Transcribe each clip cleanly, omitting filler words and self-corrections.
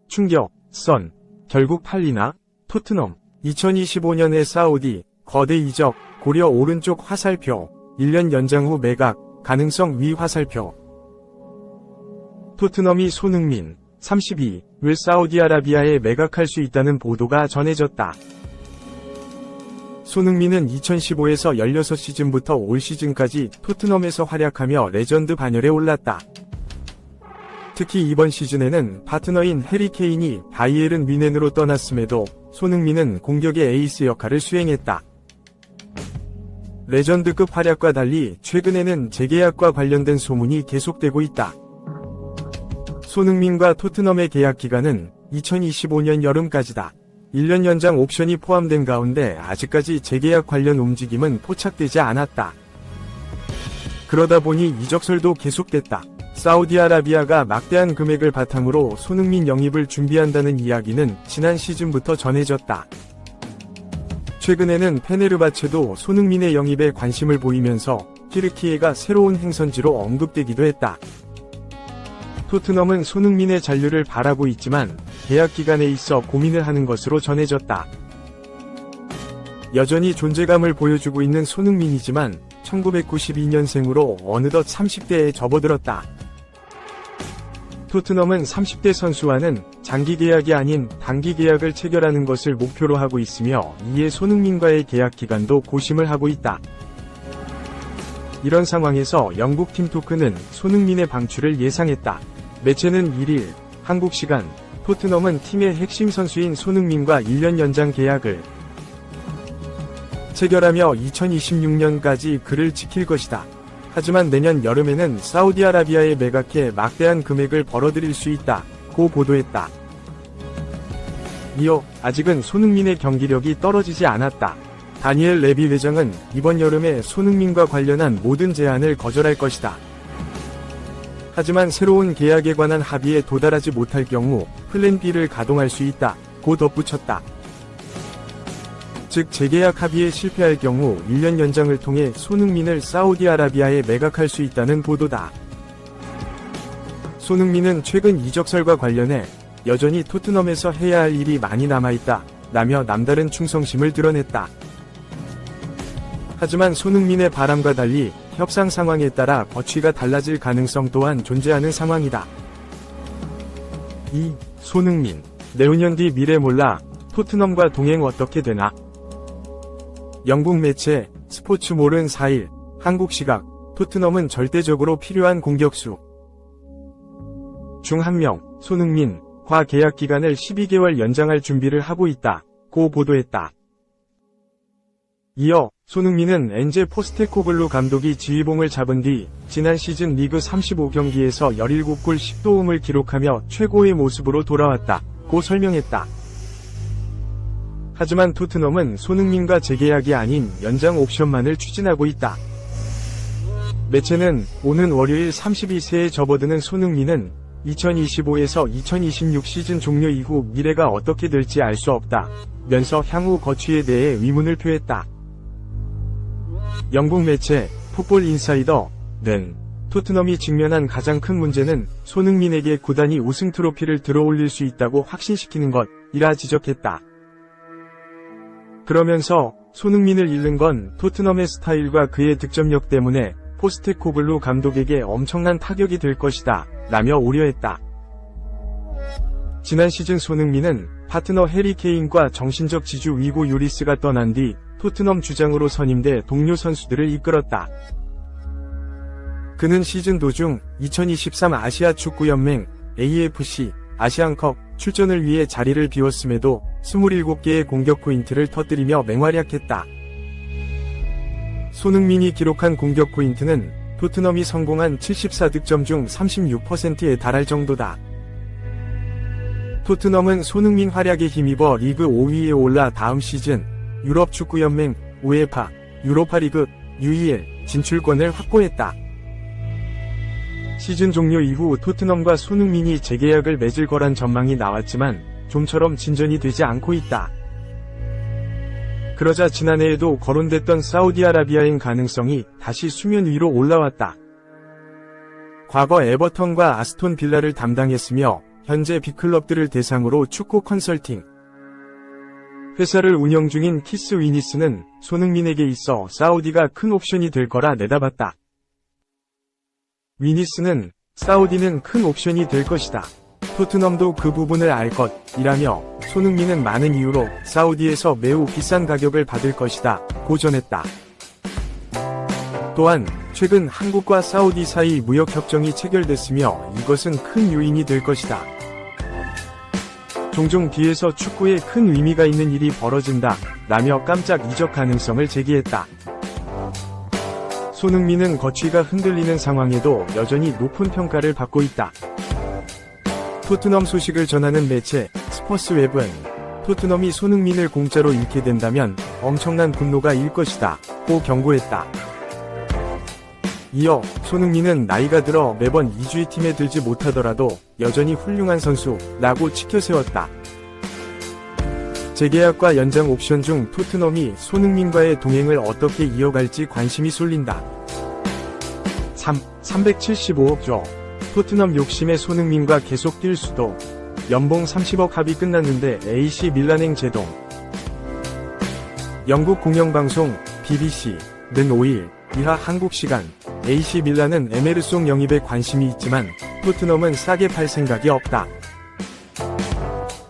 충격, 선. 결국 팔리나? 토트넘. 2025년에 사우디, 거대 이적, 고려 오른쪽 화살표. 1년 연장 후 매각, 가능성 위 화살표. 토트넘이 손흥민, 32를 사우디아라비아에 매각할 수 있다는 보도가 전해졌다. 손흥민은 2015에서 16시즌부터 올 시즌까지 토트넘에서 활약하며 레전드 반열에 올랐다. 특히 이번 시즌에는 파트너인 해리 케인이 바이에른 뮌헨으로 떠났음에도 손흥민은 공격의 에이스 역할을 수행했다. 레전드급 활약과 달리 최근에는 재계약과 관련된 소문이 계속되고 있다. 손흥민과 토트넘의 계약 기간은 2025년 여름까지다. 1년 연장 옵션이 포함된 가운데 아직까지 재계약 관련 움직임은 포착되지 않았다. 그러다 보니 이적설도 계속됐다. 사우디아라비아가 막대한 금액을 바탕으로 손흥민 영입을 준비한다는 이야기는 지난 시즌부터 전해졌다. 최근에는 페네르바체도 손흥민의 영입에 관심을 보이면서 튀르키예가 새로운 행선지로 언급되기도 했다. 토트넘은 손흥민의 잔류를 바라고 있지만 계약 기간에 있어 고민을 하는 것으로 전해졌다. 여전히 존재감을 보여주고 있는 손흥민이지만 1992년생으로 어느덧 30대에 접어들었다. 토트넘은 30대 선수와는 장기 계약이 아닌 단기 계약을 체결하는 것을 목표로 하고 있으며 이에 손흥민과의 계약 기간도 고심을 하고 있다. 이런 상황에서 영국 팀토크는 손흥민의 방출을 예상했다. 매체는 1일 한국 시간 토트넘은 팀의 핵심 선수인 손흥민과 1년 연장 계약을 체결하며 2026년까지 그를 지킬 것이다. 하지만 내년 여름에는 사우디아라비아에 매각해 막대한 금액을 벌어들일 수 있다고 보도했다. 이어 아직은 손흥민의 경기력이 떨어지지 않았다. 다니엘 레비 회장은 이번 여름에 손흥민과 관련한 모든 제안을 거절할 것이다. 하지만 새로운 계약에 관한 합의에 도달하지 못할 경우 플랜 B를 가동할 수 있다고 덧붙였다. 즉 재계약 합의에 실패할 경우 1년 연장을 통해 손흥민을 사우디아라비아에 매각할 수 있다는 보도다. 손흥민은 최근 이적설과 관련해 여전히 토트넘에서 해야 할 일이 많이 남아있다 라며 남다른 충성심을 드러냈다. 하지만 손흥민의 바람과 달리 협상 상황에 따라 거취가 달라질 가능성 또한 존재하는 상황이다. 2. 손흥민. 내후년 뒤 미래 몰라. 토트넘과 동행 어떻게 되나? 영국 매체 스포츠몰은 4일 한국 시각 토트넘은 절대적으로 필요한 공격수 중 한 명 손흥민과 계약 기간을 12개월 연장할 준비를 하고 있다고 보도했다. 이어 손흥민은 엔제 포스테코글루 감독이 지휘봉을 잡은 뒤 지난 시즌 리그 35경기에서 17골 10도움을 기록하며 최고의 모습으로 돌아왔다고 설명했다. 하지만 토트넘은 손흥민과 재계약이 아닌 연장 옵션만을 추진하고 있다. 매체는 오는 월요일 32세에 접어드는 손흥민은 2025에서 2026 시즌 종료 이후 미래가 어떻게 될지 알 수 없다면서 향후 거취에 대해 의문을 표했다. 영국 매체 풋볼 인사이더는 토트넘이 직면한 가장 큰 문제는 손흥민에게 구단이 우승 트로피를 들어올릴 수 있다고 확신시키는 것이라 지적했다. 그러면서 손흥민을 잃는 건 토트넘의 스타일과 그의 득점력 때문에 포스테코글루 감독에게 엄청난 타격이 될 것이다 라며 우려했다. 지난 시즌 손흥민은 파트너 해리 케인과 정신적 지주 위고 요리스가 떠난 뒤 토트넘 주장으로 선임돼 동료 선수들을 이끌었다. 그는 시즌 도중 2023 아시아 축구연맹 AFC 아시안컵 출전을 위해 자리를 비웠음에도 27개의 공격 포인트를 터뜨리며 맹활약했다. 손흥민이 기록한 공격 포인트는 토트넘이 성공한 74득점 중 36%에 달할 정도다. 토트넘은 손흥민 활약에 힘입어 리그 5위에 올라 다음 시즌 유럽 축구연맹 우에파 유로파리그 UEL 진출권을 확보했다. 시즌 종료 이후 토트넘과 손흥민이 재계약을 맺을 거란 전망이 나왔지만 좀처럼 진전이 되지 않고 있다. 그러자 지난해에도 거론됐던 사우디아라비아행 가능성이 다시 수면 위로 올라왔다. 과거 에버턴과 아스톤 빌라를 담당했으며 현재 빅클럽들을 대상으로 축구 컨설팅 회사를 운영 중인 키스 위니스는 손흥민에게 있어 사우디가 큰 옵션이 될 거라 내다봤다. 위니스는 사우디는 큰 옵션이 될 것이다. 토트넘도 그 부분을 알 것이라며 손흥민은 많은 이유로 사우디에서 매우 비싼 가격을 받을 것이다 고 전했다. 또한 최근 한국과 사우디 사이 무역협정이 체결됐으며 이것은 큰 요인이 될 것이다. 종종 뒤에서 축구에 큰 의미가 있는 일이 벌어진다 라며 깜짝 이적 가능성을 제기했다. 손흥민은 거취가 흔들리는 상황에도 여전히 높은 평가를 받고 있다. 토트넘 소식을 전하는 매체 스퍼스웹은 토트넘이 손흥민을 공짜로 잃게 된다면 엄청난 분노가 일 것이다 고 경고했다. 이어 손흥민은 나이가 들어 매번 2주의 팀에 들지 못하더라도 여전히 훌륭한 선수라고 치켜세웠다. 재계약과 연장 옵션 중 토트넘이 손흥민과의 동행을 어떻게 이어갈지 관심이 쏠린다. 375억 조. 토트넘 욕심에 손흥민과 계속 뛸 수도. 연봉 30억 합의 끝났는데 AC 밀란행 제동. 영국 공영방송 BBC는 5일 이하 한국 시간 AC 밀란은 에메르송 영입에 관심이 있지만 토트넘은 싸게 팔 생각이 없다.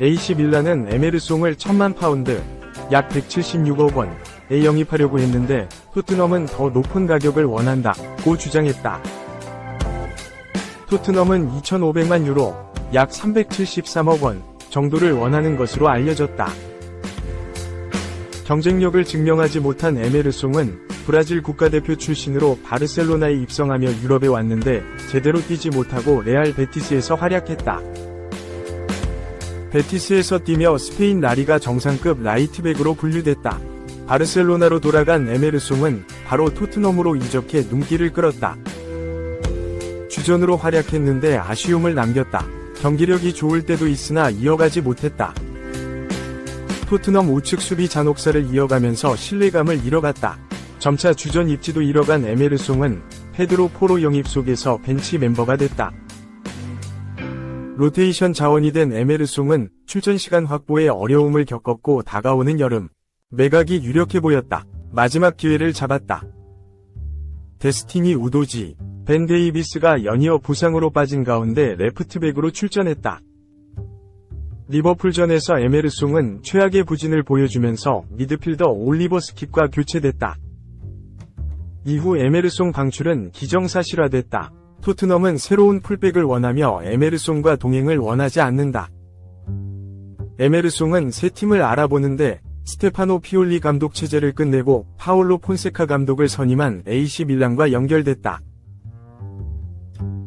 AC 밀란은 에메르송을 1000만 파운드, 약 176억 원에 영입하려고 했는데 토트넘은 더 높은 가격을 원한다 고 주장했다. 토트넘은 2500만 유로, 약 373억 원 정도를 원하는 것으로 알려졌다. 경쟁력을 증명하지 못한 에메르송은 브라질 국가대표 출신으로 바르셀로나에 입성하며 유럽에 왔는데 제대로 뛰지 못하고 레알 베티스에서 활약했다. 베티스에서 뛰며 스페인 라리가 정상급 라이트백으로 분류됐다. 바르셀로나로 돌아간 에메르송은 바로 토트넘으로 이적해 눈길을 끌었다. 주전으로 활약했는데 아쉬움을 남겼다. 경기력이 좋을 때도 있으나 이어가지 못했다. 토트넘 우측 수비 잔혹사를 이어가면서 신뢰감을 잃어갔다. 점차 주전 입지도 잃어간 에메르송은 페드로 포로 영입 속에서 벤치 멤버가 됐다. 로테이션 자원이 된 에메르송은 출전 시간 확보에 어려움을 겪었고 다가오는 여름 매각이 유력해 보였다. 마지막 기회를 잡았다. 데스티니 우도지, 벤 데이비스가 연이어 부상으로 빠진 가운데 레프트백으로 출전했다. 리버풀전에서 에메르송은 최악의 부진을 보여주면서 미드필더 올리버 스킵과 교체됐다. 이후 에메르송 방출은 기정사실화됐다. 토트넘은 새로운 풀백을 원하며 에메르송과 동행을 원하지 않는다. 에메르송은 새 팀을 알아보는데 스테파노 피올리 감독 체제를 끝내고 파올로 폰세카 감독을 선임한 AC 밀란과 연결됐다.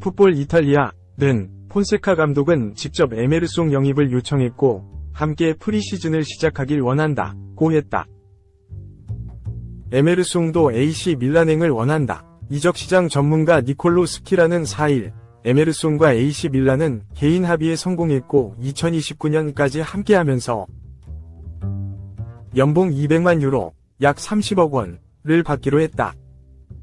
풋볼 이탈리아는 폰세카 감독은 직접 에메르송 영입을 요청했고 함께 프리시즌을 시작하길 원한다 고 했다. 에메르송도 AC 밀란행을 원한다. 이적시장 전문가 니콜로 스키라는 4일 에메르송과 AC 밀란은 개인 합의에 성공했고 2029년까지 함께하면서 연봉 200만 유로, 약 30억 원을 받기로 했다.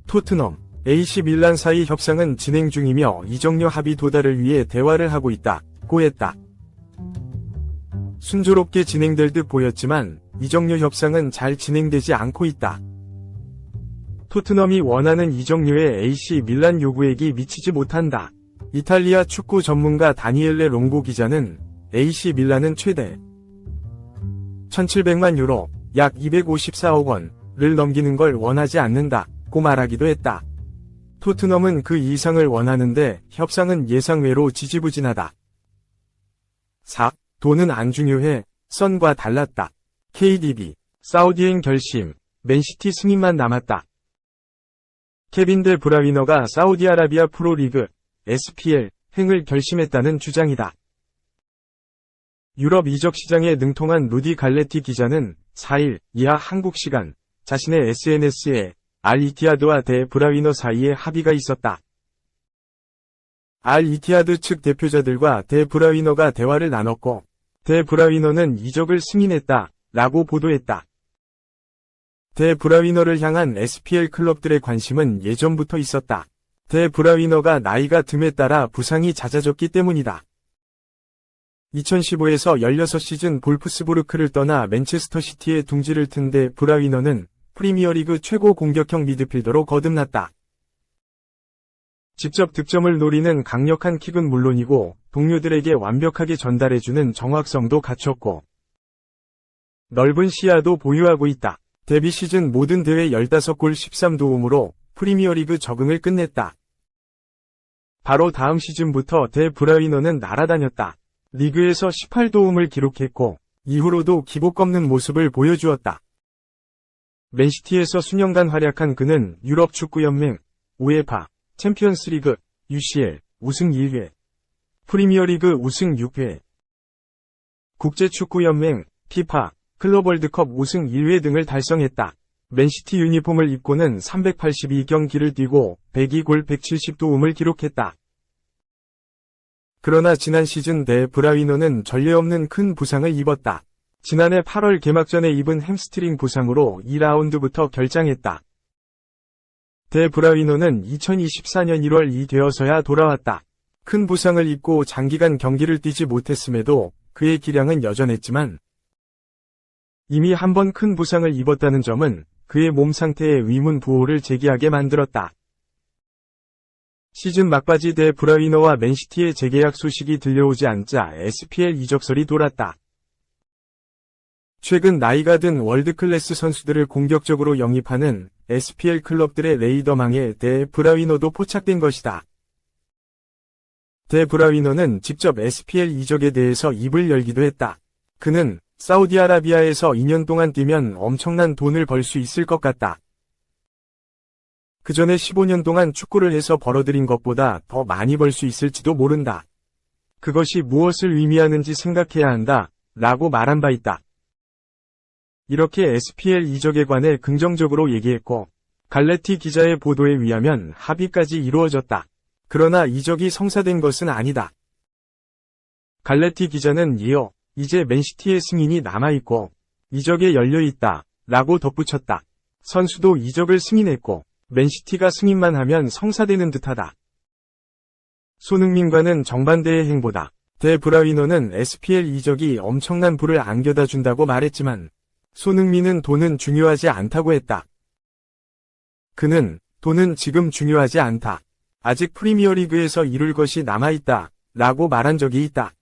토트넘, AC 밀란 사이 협상은 진행 중이며 이적료 합의 도달을 위해 대화를 하고 있다고 했다. 순조롭게 진행될 듯 보였지만 이적료 협상은 잘 진행되지 않고 있다. 토트넘이 원하는 이적료에 AC 밀란 요구액이 미치지 못한다. 이탈리아 축구 전문가 다니엘레 롱고 기자는 AC 밀란은 최대 1700만 유로, 약 254억 원을 넘기는 걸 원하지 않는다고 말하기도 했다. 토트넘은 그 이상을 원하는데 협상은 예상외로 지지부진하다. 4. 돈은 안 중요해. 선과 달랐다. KDB. 사우디행 결심. 맨시티 승인만 남았다. 케빈 데 브라위너가 사우디아라비아 프로리그 SPL 행을 결심했다는 주장이다. 유럽 이적 시장에 능통한 루디 갈레티 기자는 4일 이하 한국 시간 자신의 SNS에 알 이티하드와 데 브라위너 사이에 합의가 있었다. 알 이티하드 측 대표자들과 데 브라위너가 대화를 나눴고 데 브라위너는 이적을 승인했다 라고 보도했다. 데 브라위너를 향한 SPL 클럽들의 관심은 예전부터 있었다. 데 브라위너가 나이가 듦에 따라 부상이 잦아졌기 때문이다. 2015에서 16시즌 볼프스부르크를 떠나 맨체스터 시티에 둥지를 튼 데 브라위너는 프리미어리그 최고 공격형 미드필더로 거듭났다. 직접 득점을 노리는 강력한 킥은 물론이고 동료들에게 완벽하게 전달해주는 정확성도 갖췄고 넓은 시야도 보유하고 있다. 데뷔 시즌 모든 대회 15골 13도움으로 프리미어리그 적응을 끝냈다. 바로 다음 시즌부터 데 브라위너는 날아다녔다. 리그에서 18도움을 기록했고 이후로도 기복 없는 모습을 보여주었다. 맨시티에서 수년간 활약한 그는 유럽 축구연맹, 우에파, 챔피언스리그, UCL 우승 1회, 프리미어리그 우승 6회, 국제축구연맹, 피파, 클럽 월드컵 우승 1회 등을 달성했다. 맨시티 유니폼을 입고는 382경기를 뛰고 102골 170도움을 기록했다. 그러나 지난 시즌 데 브라위너는 전례 없는 큰 부상을 입었다. 지난해 8월 개막전에 입은 햄스트링 부상으로 2라운드부터 결장했다. 데 브라위너는 2024년 1월 되어서야 돌아왔다. 큰 부상을 입고 장기간 경기를 뛰지 못했음에도 그의 기량은 여전했지만 이미 한 번 큰 부상을 입었다는 점은 그의 몸 상태의 의문 부호를 제기하게 만들었다. 시즌 막바지 데 브라위너와 맨시티의 재계약 소식이 들려오지 않자 SPL 이적설이 돌았다. 최근 나이가 든 월드클래스 선수들을 공격적으로 영입하는 SPL 클럽들의 레이더망에 데 브라위너도 포착된 것이다. 데 브라위너는 직접 SPL 이적에 대해서 입을 열기도 했다. 그는 사우디아라비아에서 2년 동안 뛰면 엄청난 돈을 벌 수 있을 것 같다. 그 전에 15년 동안 축구를 해서 벌어들인 것보다 더 많이 벌 수 있을지도 모른다. 그것이 무엇을 의미하는지 생각해야 한다. 라고 말한 바 있다. 이렇게 SPL 이적에 관해 긍정적으로 얘기했고 갈레티 기자의 보도에 의하면 합의까지 이루어졌다. 그러나 이적이 성사된 것은 아니다. 갈레티 기자는 이어 이제 맨시티의 승인이 남아있고 이적에 열려있다. 라고 덧붙였다. 선수도 이적을 승인했고 맨시티가 승인만 하면 성사되는 듯하다. 손흥민과는 정반대의 행보다. 데 브라위너는 SPL 이적이 엄청난 부를 안겨다 준다고 말했지만 손흥민은 돈은 중요하지 않다고 했다. 그는 돈은 지금 중요하지 않다. 아직 프리미어리그에서 이룰 것이 남아있다. 라고 말한 적이 있다.